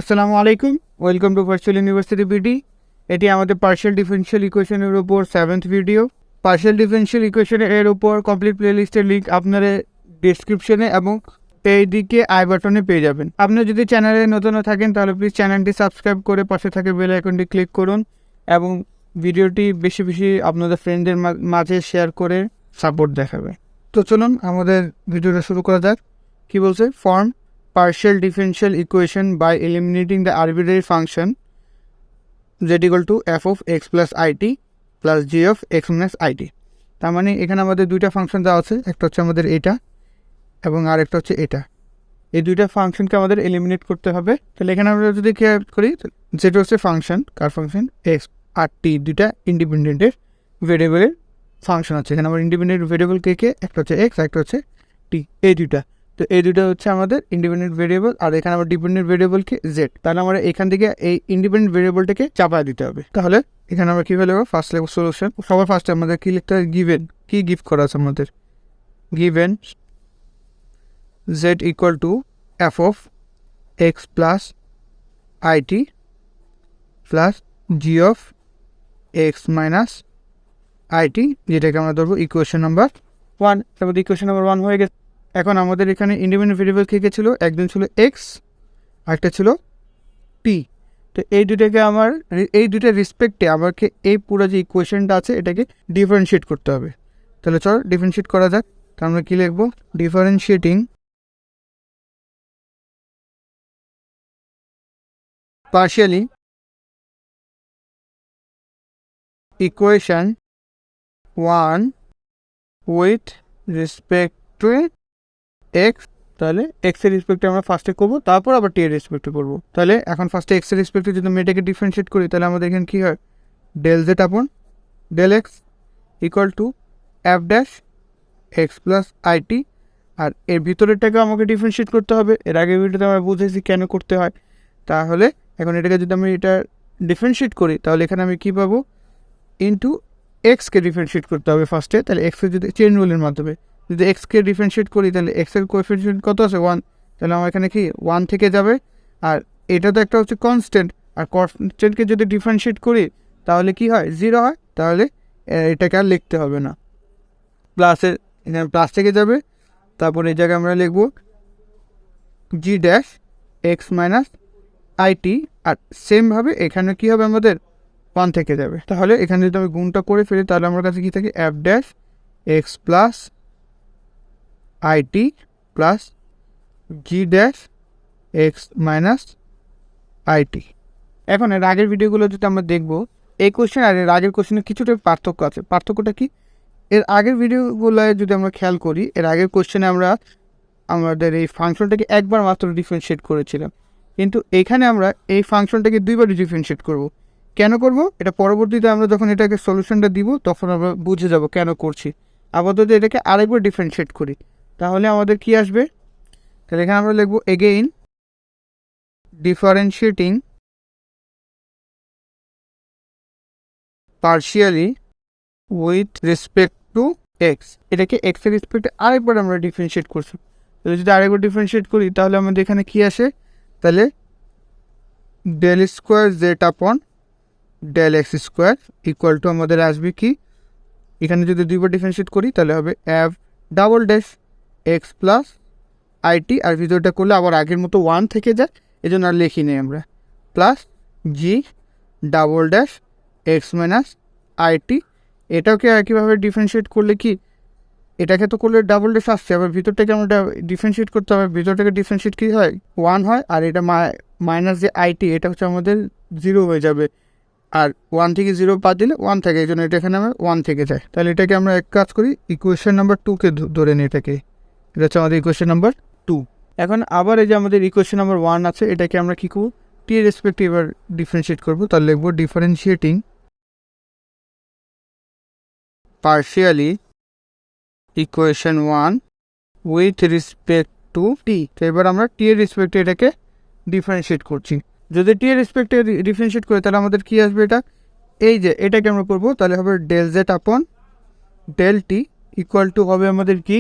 আসসালামু আলাইকুম, welcome to virtual university PD. এটি আমাদের পার্শিয়াল ডিফারেনশিয়াল ইকুয়েশনের উপর 7th ভিডিও। পার্শিয়াল ডিফারেনশিয়াল ইকুয়েশনের উপর কমপ্লিট প্লেলিস্টের লিঙ্ক আপনারা ডেসক্রিপশনে এবং এই দিকে আই বাটনে পেয়ে যাবেন। আপনি যদি চ্যানেলে নতুন থাকেন তাহলে প্লিজ চ্যানেলটি সাবস্ক্রাইব করে পাশে থাকে বেল আইকনটি ক্লিক করুন এবং ভিডিওটি বেশি বেশি আপনাদের ফ্রেন্ডদের মাঝে শেয়ার করে সাপোর্ট দেখাবে। তো চলুন আমাদের ভিডিওটা শুরু করা যাক। কি বলছে? Form partial differential equation by eliminating the arbitrary function z equal to f of x plus it plus g of x minus it। তার মানে এখানে আমাদের দুইটা ফাংশন দেওয়া আছে, একটা হচ্ছে আমাদের এটা এবং আরেকটা হচ্ছে এটা। এই দুইটা ফাংশনকে আমাদের এলিমিনেট করতে হবে। তাহলে এখানে আমরা যদি খেয়াল করি, যেটা হচ্ছে ফাংশন, কার ফাংশন? এক্স আর টি, দুইটা ইন্ডিপেন্ডেন্টের ভেরিয়েবলের ফাংশন আছে। এখানে আমার ইন্ডিপেন্ডেন্ট ভেরিয়েবল কে একটা হচ্ছে এক্স, একটা হচ্ছে টি, এই দুইটা। তো এই দুটো হচ্ছে আমাদের ইন্ডিপেন্ডেন্ট ভেরিয়েবল, আর এখানে আমার ডিপেন্ডেন্ট ভেরিয়েবলকে জেড। তাহলে আমরা এখান থেকে এই ইন্ডিপেন্ডেন্ট ভেরিয়েবলটাকে চাপায় দিতে হবে। তাহলে এখানে আমরা কীভাবে লিখব? ফার্স্ট লিখব সলিউশন। সবার ফার্স্টে আমাদের কী লিখতে হবে? গিভেন। কি গিভ করা আছে আমাদের? Given Z equal to F of x plus IT plus G of x minus IT, যেটাকে আমরা ধরবো ইকুয়েশন নাম্বার 1। তারপর ইকুয়েশন নাম্বার 1 হয়ে গেছে। এখন আমাদের এখানে ইন্ডিপেন্ডেন্ট ভেরিয়েবল কে ছিল? একজন ছিল এক্স, আরেকটা ছিল টি। তো এই দুটাকে এই দুটার রেসপেক্টে আমাকে এই পুরো যে ইকুয়েশনটা আছে এটাকে ডিফারেন্সিয়েট করতে হবে। তাহলে চল ডিফারেন্সিয়েট করা যাক। তো আমরা কী লিখবো? Differentiating partially equation 1 with respect two x. তাহলে এক্স এর রেসপেক্টে আমরা ফার্স্টে করবো, তারপর আবার টি এর রেসপেক্টে করবো। তাহলে এখন ফার্স্টে এক্স এর রেসপেক্টে যদি আমি এটাকে ডিফারেন্সিয়েট করি, তাহলে আমাদের এখানে কী হয়? Del Z upon del X equal to F dash X plus IT. আর এর ভিতরেরটাকে আমাকে ডিফারেন্সিয়েট করতে হবে। এর আগে ভিডিওতে আমরা বুঝেছি কেন করতে হয়। তাহলে এখন এটাকে যদি আমি এটা ডিফারেন্সিয়েট করি, তাহলে এখানে আমি কী পাবো? ইন্টু এক্সকে ডিফারেন্সিয়েট করতে হবে ফার্স্টে। তাহলে এক্সের যদি চেইন রুলের মাধ্যমে যদি এক্সকে ডিফারেন্সিয়েট করি, তাহলে এক্সের কোএফিসিয়েন্ট কত আছে? 1। তাহলে আমার এখানে কি 1 থেকে যাবে। আর এটা তো একটা হচ্ছে কনস্ট্যান্ট, আর কনস্ট্যান্টকে যদি ডিফারেন্সিয়েট করি তাহলে কি হয়? 0 হয়। তাহলে এটাকে আর লিখতে হবে না, প্লাসের এখানে প্লাস থেকে যাবে। তারপর এই জায়গায় আমরা লিখব জি ড্যাশ এক্স মাইনাস আইটি, আর সেমভাবে এখানে কী হবে? আমাদের 1 থেকে যাবে। তাহলে এখানে যদি আমি গুণটা করে ফেলি, তাহলে আমার কাছে কী থাকে? F dash X plus IT plus G dash X minus IT. এখন এর আগের ভিডিওগুলো যদি আমরা দেখবো, এই কোশ্চেন আর এর আগের কোশ্চেনের কিছুটা পার্থক্য আছে। পার্থক্যটা কি? এর আগের ভিডিওগুলোয় যদি আমরা খেয়াল করি, এর আগের কোশ্চেনে আমরা আমাদের এই ফাংশনটাকে একবার মাত্র ডিফারেন্সিয়েট করেছিলাম, কিন্তু এখানে আমরা এই ফাংশনটাকে দুইবার ডিফারেন্সিয়েট করব। কেন করব? এটা পরবর্তীতে আমরা যখন এটাকে সলিউশনটা দিব তখন আমরা বুঝে যাব কেন করছি। আপাতত এটাকে আরেকবার ডিফারেন্সিয়েট করি, তাহলে আমাদের কি আসবে? তাহলে এখানে আমরা লিখব again differentiating partially with respect two x. এটাকে এক্স এর রেসপেক্টে আরেকবার আমরা ডিফারেন্সিয়েট করছি। তাহলে যদি আরেকবার ডিফারেন্সিয়েট করি, তাহলে আমাদের এখানে কি আসে? তাহলে del square Z upon del X square equal to আমাদের আসবে কি? এখানে যদি দুইবার ডিফারেন্সিয়েট করি তাহলে হবে F double dash X plus IT, আর ভিতরটা করলে আবার আগের মতো 1 থেকে যায়, এই জন্য আর লিখি নেই আমরা, plus G double dash X minus IT. এটাকে একইভাবে ডিফারেন্সিয়েট করলে কি? এটাকে তো করলে ডাবল ড্যাশ আসছে, আবার ভিতরটাকে আমরা ডিফারেন্সিয়েট করতে হবে। ভিতরটাকে ডিফারেন্সিয়েট কী হয়? 1 হয়। আর এটা মাইনাস যে আইটি, এটা হচ্ছে আমাদের 0 হয়ে যাবে। আর 1 থেকে 0 বাদ দিলে 1 থাকে, এই জন্য এটা এখানে আমরা 1 থেকে যায়। তাহলে এটাকে আমরা এক কাজ করি, ইকুয়েশন নাম্বার 2কে ধরে নিই। এটাকে এটা হচ্ছে আমাদের ইকুয়েশন নাম্বার 2। এখন আবার এই যে আমাদের ইকুয়েশন নাম্বার 1 আছে, এটাকে আমরা কী করব? টি এর রেসপেক্টে এবার ডিফারেন্সিয়েট করবো। তাহলে লিখবো differentiating partially equation 1 with respect to T. তো এবার আমরা টি এর রেসপেক্টে এটাকে ডিফারেন্সিয়েট করছি। যদি টি এর রেসপেক্টে ডিফারেন্সিয়েট করি, তাহলে আমাদের কী আসবে? এটা এই যে এটাকে আমরা করবো, তাহলে হবে del Z upon del T equal to হবে আমাদের কি?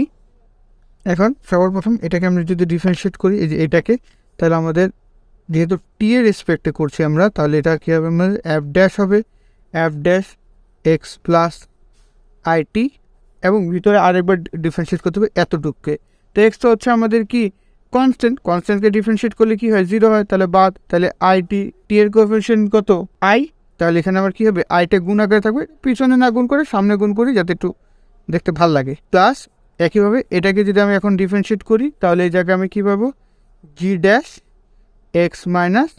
এখন সবার প্রথম এটাকে আমরা যদি ডিফারেন্সিয়েট করি, এই যে এটাকে, তাহলে আমাদের যেহেতু টি এর রেসপেক্টে করছি আমরা, তাহলে এটা কী হবে, আমাদের এফ ড্যাশ হবে F dash X plus IT, এবং ভিতরে আরেকবার ডিফারেন্সিয়েট করতে হবে এতটুকুকে। তো এক্স তো হচ্ছে আমাদের কি কনস্ট্যান্টকে ডিফারেন্সিয়েট করলে কি হয়, 0 হয়, তাহলে বাদ। তাহলে আইটি, টি এর কোএফিসিয়েন্ট কত, আই, তাহলে এখানে আমার কী হবে, আইটা গুণ আকারে থাকবে, পিছনে না গুণ করে সামনে গুণ করি যাতে একটু দেখতে ভাল লাগে। প্লাস একইভাবে এটাকে যদি আমি এখন ডিফারেন্সিয়েট করি, তাহলে এই জায়গায় আমি কী পাবো, জি ড্যাশ এক্স মাইনাস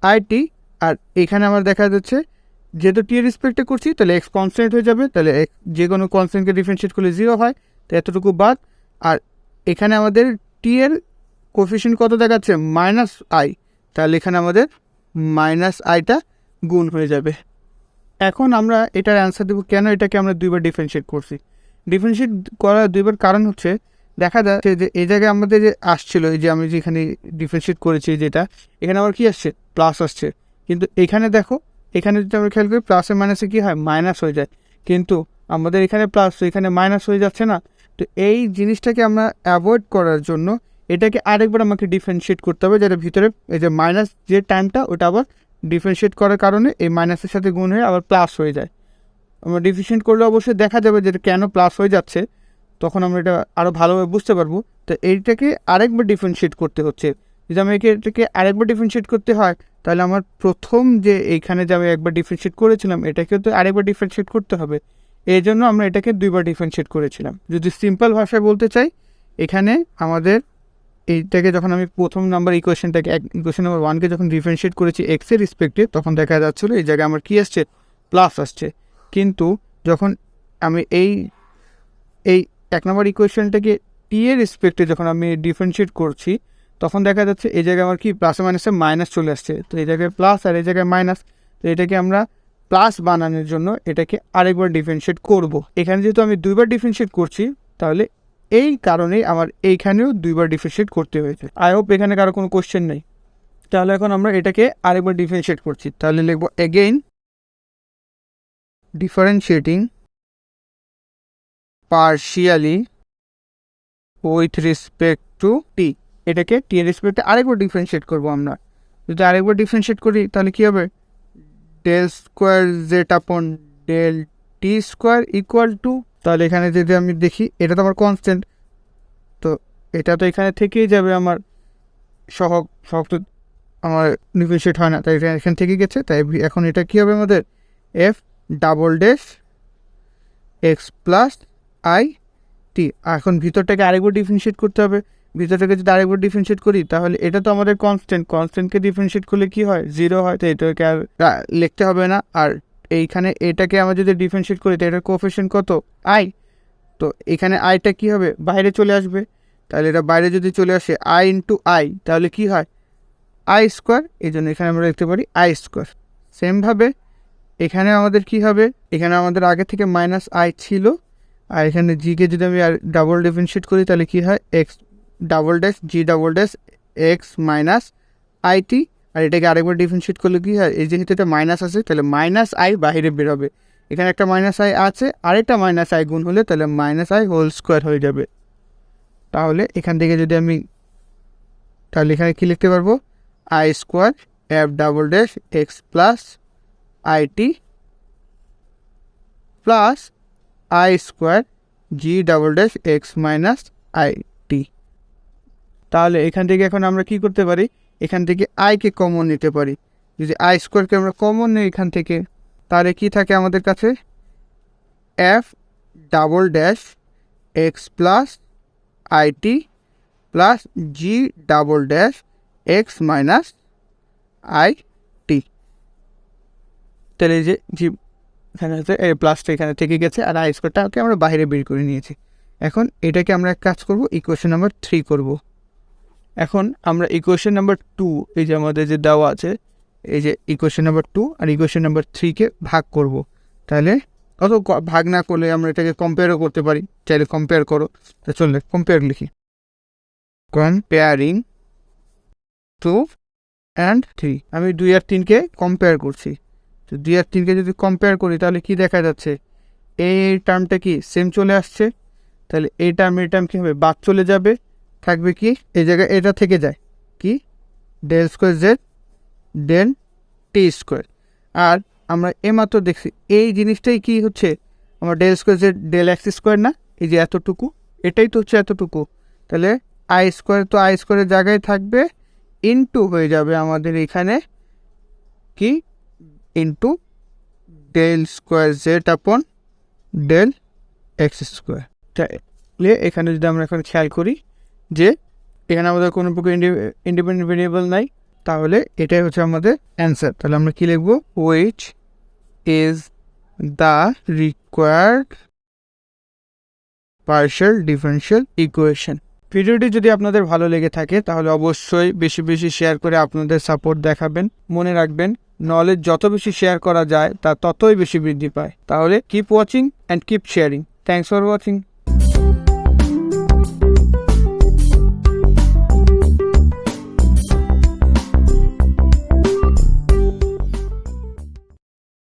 আইটি, আর এখানে আমার দেখা যাচ্ছে যেহেতু টি এর রেসপেক্টে করছি তাহলে এক্স কনস্ট্যান্ট হয়ে যাবে, তাহলে যে কোনো কনস্ট্যান্টকে ডিফারেন্সিয়েট করলে 0 হয়, তো এতটুকু বাদ। আর এখানে আমাদের টি এর কোএফিসিয়েন্ট কত দেখাচ্ছে, মাইনাস আই, তাহলে এখানে আমাদের মাইনাস আইটা গুণ হয়ে যাবে। এখন আমরা এটার অ্যান্সার দেবো কেন এটাকে আমরা দুইবার ডিফারেন্সিয়েট করছি। ডিফারেন্সিয়েট করার দুইবার কারণ হচ্ছে, দেখা যাচ্ছে যে এই জায়গায় আমাদের যে আসছিল, এই যে আমি যেখানে ডিফারেন্সিয়েট করেছি যেটা, এখানে আবার কি আসছে, প্লাস আসছে, কিন্তু এখানে দেখো, এখানে যদি আমরা খেয়াল করি প্লাসে মাইনাসে কী হয়, মাইনাস হয়ে যায়, কিন্তু আমাদের এখানে প্লাস, তো এখানে মাইনাস হয়ে যাচ্ছে না। তো এই জিনিসটাকে আমরা অ্যাভয়েড করার জন্য এটাকে আরেকবার আমাকে ডিফারেন্সিয়েট করতে হবে, যেটা ভিতরে এই যে মাইনাস যে টাইমটা, ওটা আবার ডিফারেন্সিয়েট করার কারণে এই মাইনাসের সাথে গুণ হয়ে আবার প্লাস হয়ে যায়। আমরা ডিফারেন্সিয়েট করলে অবশ্যই দেখা যাবে যে কেন প্লাস হয়ে যাচ্ছে, তখন আমরা এটা আরও ভালোভাবে বুঝতে পারবো। তো এইটাকে আরেকবার ডিফারেন্সিয়েট করতে হচ্ছে। যদি আমি এটাকে আরেকবার ডিফারেন্সিয়েট করতে হয়, তাহলে আমার প্রথম যে এইখানে যে আমি একবার ডিফারেন্সিয়েট করেছিলাম, এটাকেও তো আরেকবার ডিফারেন্সিয়েট করতে হবে, এই জন্য আমরা এটাকে দুইবার ডিফারেন্সিয়েট করেছিলাম। যদি সিম্পল ভাষায় বলতে চাই, এখানে আমাদের এইটাকে যখন আমি প্রথম নাম্বার ইকুয়েশনটাকে ইকুয়েশন নাম্বার 1কে যখন ডিফারেন্সিয়েট করেছি এক্সের রেসপেক্টে, তখন দেখা যাচ্ছিলো এই জায়গায় আমার কী আসছে, প্লাস আসছে। কিন্তু যখন আমি এই 1 নম্বর ইকুয়েশনটাকে টি এর রেসপেক্টে যখন আমি ডিফারেন্সিয়েট করছি, তখন দেখা যাচ্ছে এই জায়গায় আমার কি প্লাসে মাইনাসে মাইনাস চলে আসছে, তো এই জায়গায় প্লাস আর এই জায়গায় মাইনাস, তো এটাকে আমরা প্লাস বানানোর জন্য এটাকে আরেকবার ডিফারেন্সিয়েট করব। এখানে যেহেতু আমি দুইবার ডিফারেন্সিয়েট করছি, তাহলে এই কারণেই আমার এইখানেও দুইবার ডিফারেন্সিয়েট করতে হয়েছে। আই হোপ এখানে কারো কোনো কোশ্চেন নেই। তাহলে এখন আমরা এটাকে আরেকবার ডিফারেন্সিয়েট করছি, তাহলে লিখব again differentiating partially with respect to t, এটাকে টি এর রেসপেক্টে আরেকবার ডিফারেন্সিয়েট করবো আমরা। যদি আরেকবার ডিফারেন্সিয়েট করি তাহলে কী হবে, del square Z upon del T square equal to, তাহলে এখানে যদি আমি দেখি এটা তো আমার কনস্ট্যান্ট, তো এটা তো এখানে থেকেই যাবে, আমার সহগ তো আমার ডিফারেন্সিয়েট হয় না, তাই এখান থেকে গেছে, তাই এখন এটা কী হবে আমাদের, F double dash X plus I T. এখন ভিতরটাকে আরেকবার ডিফারেন্সিয়েট করতে হবে, ভিতরটাকে যদি আরেকবার ডিফারেন্সিয়েট করি, তাহলে এটা তো আমাদের কনস্ট্যান্টকে ডিফারেন্সিয়েট করলে কি হয়, 0 হয়, তো এটাকে আর লিখতে হবে না। আর এইখানে এটাকে আমরা যদি ডিফারেন্সিয়েট করি, তো এটার কোএফিসিয়েন্ট কত, আই, তো এখানে আইটা কি হবে, বাইরে চলে আসবে, তাহলে এটা বাইরে যদি চলে আসে আই ইন্টু আই, তাহলে কি হয়, আই স্কোয়ার, এই জন্য এখানে আমরা লিখতে পারি আই স্কোয়ার। সেমভাবে এখানে আমাদের কি হবে, এখানে আমাদের আগে থেকে মাইনাস আই ছিল, আর এখানে জিকে যদি আমি আর ডাবল ডিফারেন্সিয়েট করি, তাহলে কী হয়, X double dash G double dash X minus IT, আর এটাকে আরেকবার ডিফারেন্সিয়েট করলে কী হয়, এই যেহেতু এটা মাইনাস আছে, তাহলে মাইনাস আই বাইরে বেরোবে, এখানে একটা মাইনাস আই আছে, আরেকটা মাইনাস আই গুণ হলে তাহলে মাইনাস আই হোল স্কোয়ার হয়ে যাবে। তাহলে এখান থেকে যদি আমি, তাহলে এখানে কী লিখতে পারবো, I square F double dash X plus IT plus I square G double dash X minus I T. তাহলে এখান থেকে এখন আমরা কি করতে পারি, এখান থেকে আইকে কমন নিতে পারি। যদি আই স্কোয়ারকে আমরা কমন নিই এখান থেকে, তাহলে কি থাকে আমাদের কাছে, F double dash X plus IT plus G double dash X minus I T. তাহলে এই যে জি এখানে হচ্ছে এই প্লাসটা এখানে থেকে গেছে, আর আই স্কোয়ারটাকে আমরা বাইরে বের করে নিয়েছি। এখন এটাকে আমরা এক কাজ করব, ইকুয়েশন নাম্বার 3 করব। এখন আমরা ইকুয়েশন নাম্বার 2, এই যে আমাদের যে দেওয়া আছে, এই যে ইকুয়েশন নাম্বার 2 আর ইকুয়েশন নাম্বার 3কে ভাগ করব। তাহলে অত ভাগ না করলে আমরা এটাকে কম্পেয়ারও করতে পারি, চাইলে কম্পেয়ার করো, তা চললে কম্পেয়ার লিখি, কম্পেয়ারিং 2 অ্যান্ড 3, আমি 2 আর 3কে কম্পেয়ার করছি। তো 2 আর 3কে যদি কম্পেয়ার করি, তাহলে কি দেখা যাচ্ছে, এই টার্মটা কি সেম চলে আসছে, তাহলে এই টার্ম কী হবে, বাদ চলে যাবে, থাকবে কি, এই জায়গায় এটা থেকে যায় কি del square Z del T square. আর আমরা মাত্র দেখছি এই জিনিসটাই কি হচ্ছে আমার del square Z del X square না, এই যে এতটুকু, এটাই তো হচ্ছে এতটুকু। তাহলে আই স্কোয়ার তো আই স্কোয়ারের জায়গায় থাকবে, ইনটু হয়ে যাবে আমাদের এখানে কি into del square Z upon del X square. তাহলে এখানে যদি আমরা এখন খেয়াল করি যে এখানে আমাদের কোনো প্রকার ইন্ডিপেন্ডেন্ট ভেরিয়েবল নাই, তাহলে এটাই হচ্ছে আমাদের অ্যান্সার। তাহলে আমরা কি লিখবো, which is the required partial differential equation. ভিডিওটি যদি আপনাদের ভালো লেগে থাকে তাহলে অবশ্যই বেশি বেশি শেয়ার করে আপনাদের সাপোর্ট দেখাবেন। মনে রাখবেন, নলেজ যত বেশি শেয়ার করা যায় তা ততই বেশি বৃদ্ধি পায়। তাহলে keep watching and keep sharing. Thanks for watching.